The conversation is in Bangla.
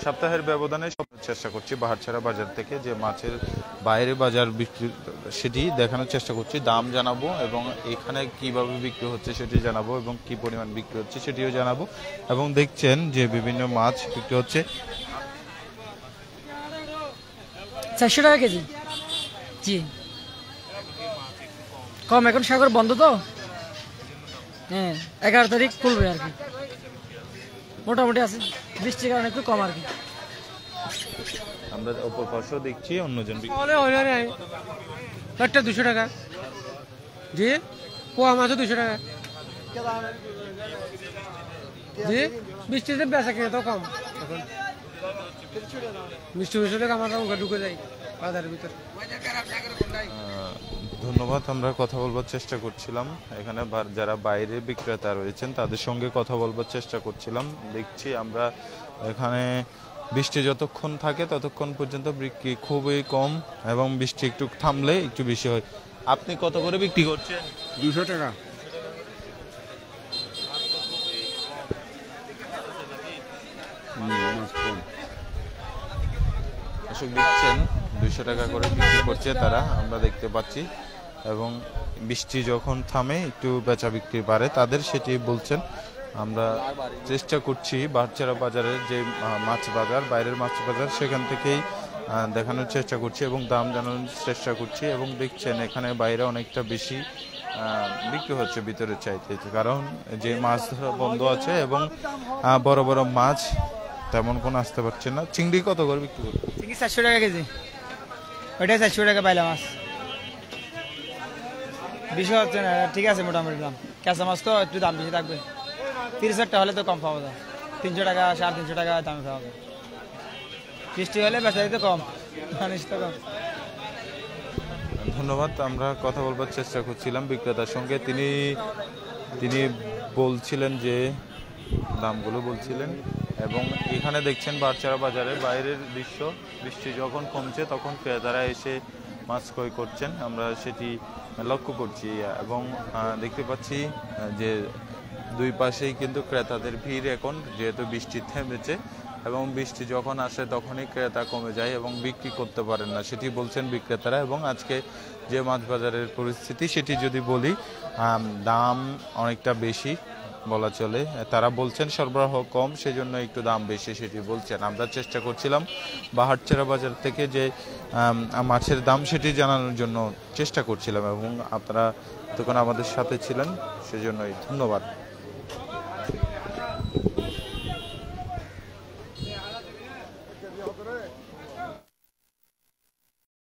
সপ্তাহের ব্যবধানে চেষ্টা করছি বাহারছড়া বাজার থেকে যে মাছের বাইরে বাজার বিক্রি সেটি দেখানোর চেষ্টা করছি, দাম জানাবো এবং এখানে কিভাবে বিক্রি হচ্ছে সেটি জানাবো এবং কি পরিমাণ বিক্রি হচ্ছে সেটিও জানাবো। এবং দেখছেন যে বিভিন্ন মাছ বিক্রি হচ্ছে 400 টাকা কেজি। জি কম, এখন সাগর বন্ধ তো, হ্যাঁ 11 তারিখ খুলবে আর কি, মোটামুটি আছে, বৃষ্টির কারণে একটু কম আর কি। আমরা অপর পাশেও দেখছি অন্যজন একটা 200 টাকা, জি পোয়া মাছও 200 টাকা, জি বৃষ্টিতে বেচা কিনে তো কম, এখন মিষ্টি টাকা আমার ঢুকে যায় বাজারের ভিতরে। ধন্যবাদ। আমরা কথা বলবার চেষ্টা করছিলাম এখানে যারা বাইরে বিক্রেতা রয়েছেন তাদের সঙ্গে কথা বলবার চেষ্টা করছিলাম। দেখছি আমরা এখানে বৃষ্টি যতক্ষণ থাকে ততক্ষণ পর্যন্ত বিক্রি খুবই কম এবং বৃষ্টি একটু থামলে একটু বেশি হয়। আপনি কত করে বিক্রি করছেন? 200 টাকা। এসব দেখছেন 200 টাকা করে বিক্রি করছে তারা, আমরা দেখতে পাচ্ছি। এবং বৃষ্টি যখন থামে একটু বেচা বিক্রি বাড়ে তাদের, সেটি বলছেন। আমরা চেষ্টা করছি বাহারছড়া বাজারের যে মাছ বাজার, বাইরের মাছ বাজার, সেখান থেকেই দেখানোর চেষ্টা করছি এবং দাম জানানোর চেষ্টা করছি। এবং দেখছেন এখানে বাইরে অনেকটা বেশি বিক্রি হচ্ছে ভিতরের চাইতে, কারণ যে মাছ বন্ধ আছে এবং বড় বড় মাছ তেমন কোনো আসতে পারছে না। চিংড়ি কত করে বিক্রি করছে? চিংড়ি 400 টাকা কেজি, ওইটাই 400 টাকা পাইলাম মাছ, বেশি হচ্ছে না, ঠিক আছে মোটামুটি দাম। কাঁচা মাছ তো একটু দাম বেশি থাকবে, 30 টাকা হলে তো কম পাওয়া যায়, 300 টাকা 350 টাকা দামে পাওয়া যায়। বৃষ্টি হলে বেচা দিতে কম, মানুষ তো কম। ধন্যবাদ। আমরা কথা বলবার চেষ্টা করছিলাম বিক্রেতার সঙ্গে, তিনি বলছিলেন যে দামগুলো বলছিলেন। এবং এখানে দেখছেন বাহারছড়া বাজারের বাইরের দৃশ্য, বৃষ্টি যখন কমছে তখন ক্রেতারা এসে মাছ ক্রয় করছেন, আমরা সেটি লক্ষ্য করছি। এবং দেখতে পাচ্ছি যে দুই পাশেই কিন্তু ক্রেতাদের ভিড় এখন, যেহেতু বৃষ্টি থেমেছে এবং বৃষ্টি যখন আসে তখনই ক্রেতা কমে যায় এবং বিক্রি করতে পারেন না, সেটি বলছেন বিক্রেতারা। এবং আজকে যে মাছ বাজারের পরিস্থিতি সেটি যদি বলি, দাম অনেকটা বেশি বলা চলে। তারা বলছেন সরবরাহ কম, সেজন্য একটু দাম বেশি, সেটি বলছেন। আমরা চেষ্টা করছিলাম বাহারছড়া বাজার থেকে যে মাছের দাম সেটি জানানোর জন্য চেষ্টা করছিলাম এবং আপনারা তখন আমাদের সাথে ছিলেন, সেজন্যই ধন্যবাদ।